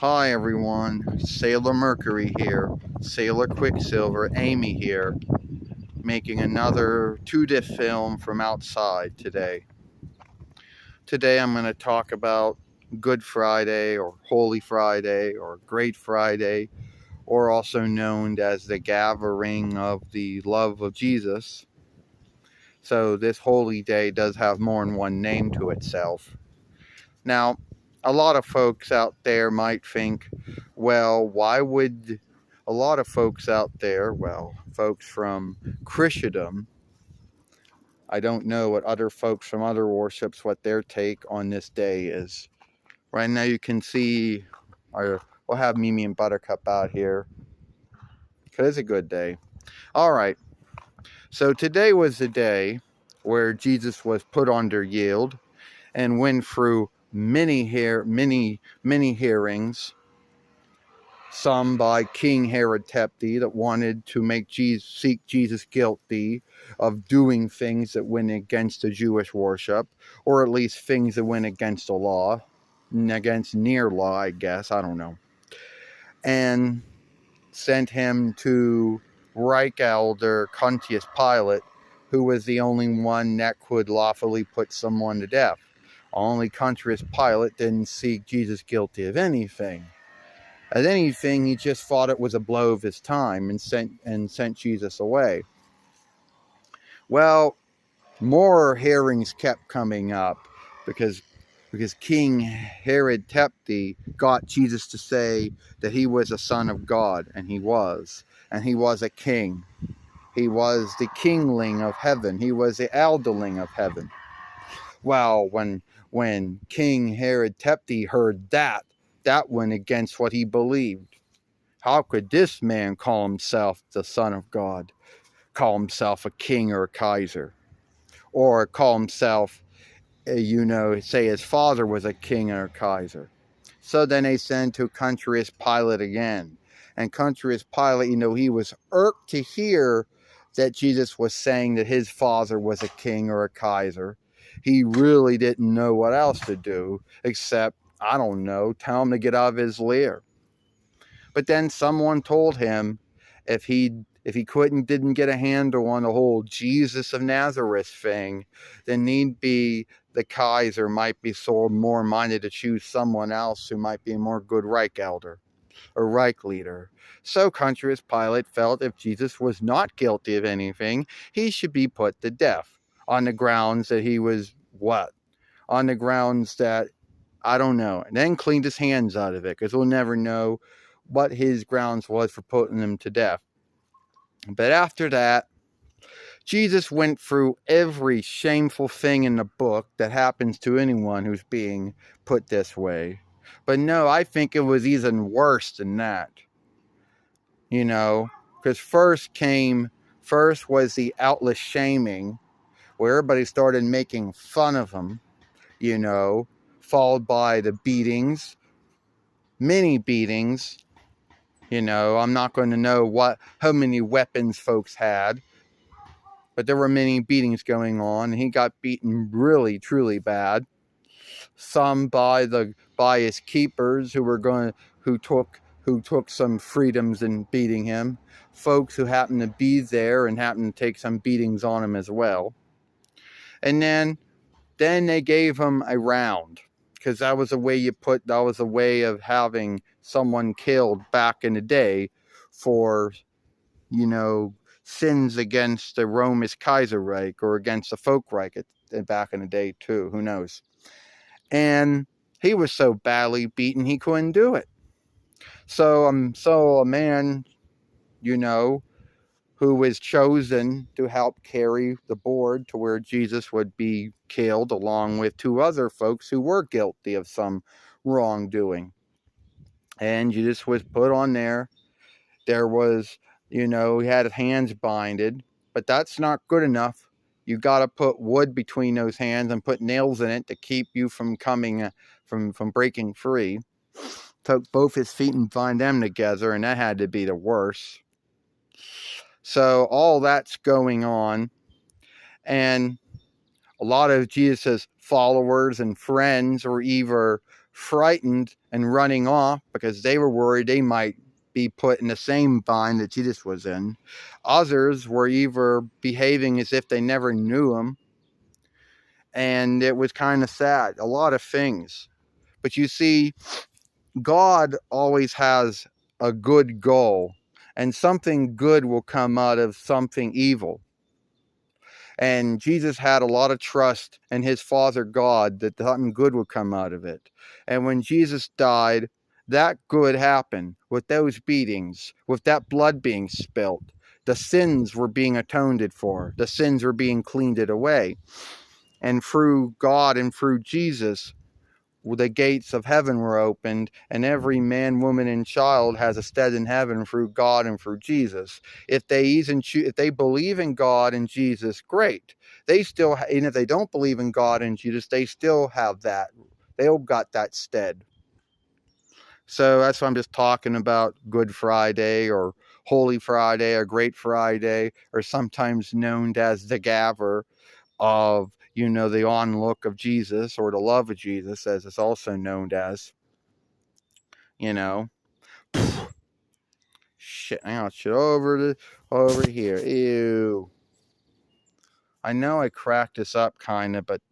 Hi everyone, Sailor Mercury here, Sailor Quicksilver, Amy here, making another 2D film from outside today. Today I'm going to talk about Good Friday or Holy Friday or Great Friday, or also known as the gathering of the love of Jesus. So this holy day does have more than one name to itself. Now, a lot of folks out there might think, well, why would a lot of folks out there, well, folks from Christendom, I don't know what other folks from other worships, what their take on this day is. Right now you can see, we'll have Mimi and Buttercup out here, because it's a good day. All right, so today was the day where Jesus was put under yield and went through many hearings, some by King Herod Tepti that wanted to seek Jesus guilty of doing things that went against the Jewish worship, or at least things that went against the law, against near law, I guess, I don't know, and sent him to Reich Elder Pontius Pilate, who was the only one that could lawfully put someone to death. Only Pontius Pilate didn't seek Jesus guilty of anything. As anything, he just thought it was a blow of his time and sent Jesus away. Well, more hearings kept coming up because King Herod Tepti got Jesus to say that he was a son of God, and he was a king. He was the kingling of heaven. He was the elderling of heaven. Well, when King Herod Tepti heard that went against what he believed. How could this man call himself the Son of God, call himself a king or a Kaiser, or call himself, say his father was a king or a Kaiser? So then they sent to Pontius Pilate again. And Pontius Pilate, he was irked to hear that Jesus was saying that his father was a king or a Kaiser. He really didn't know what else to do except, I don't know, tell him to get out of his lair. But then someone told him if he didn't get a handle on the whole Jesus of Nazareth thing, then need be the Kaiser might be so more minded to choose someone else who might be a more good Reich elder or Reich leader. So Pontius Pilate felt if Jesus was not guilty of anything, he should be put to death on the grounds that he was what? On the grounds that, I don't know, and then cleaned his hands out of it, because we'll never know what his grounds was for putting him to death. But after that, Jesus went through every shameful thing in the book that happens to anyone who's being put this way. But no, I think it was even worse than that. Because first was the outless shaming, where everybody started making fun of him, followed by the beatings, many beatings. I'm not going to know how many weapons folks had, but there were many beatings going on, and he got beaten really, truly bad. Some by his keepers who took some freedoms in beating him. Folks who happened to be there and happened to take some beatings on him as well. And then they gave him a round, because that was a way of having someone killed back in the day for, sins against the Roman Kaiserreich or against the Folkreich back in the day too. Who knows? And he was so badly beaten he couldn't do it. So a man, who was chosen to help carry the board to where Jesus would be killed, along with two other folks who were guilty of some wrongdoing. And Jesus was put on there. There was, he had his hands binded, but that's not good enough. You got to put wood between those hands and put nails in it to keep you from coming, from breaking free. Took both his feet and bind them together, and that had to be the worst. So all that's going on, and a lot of Jesus' followers and friends were either frightened and running off because they were worried they might be put in the same bind that Jesus was in. Others were either behaving as if they never knew him, and it was kind of sad. A lot of things. But you see, God always has a good goal, and something good will come out of something evil. And Jesus had a lot of trust in his Father God that something good would come out of it. And when Jesus died, that good happened with those beatings, with that blood being spilt. The sins were being atoned for. The sins were being cleaned away. And through God and through Jesus, the gates of heaven were opened, and every man, woman, and child has a stead in heaven through God and through Jesus. If they believe in God and Jesus, great. They still, and if they don't believe in God and Jesus, they still have that. They all got that stead. So that's why I'm just talking about Good Friday or Holy Friday or Great Friday, or sometimes known as the Gaver of, the onlook of Jesus, or the love of Jesus, as it's also known as. Shit, I got shit over here. Ew. I know I cracked this up kind of, but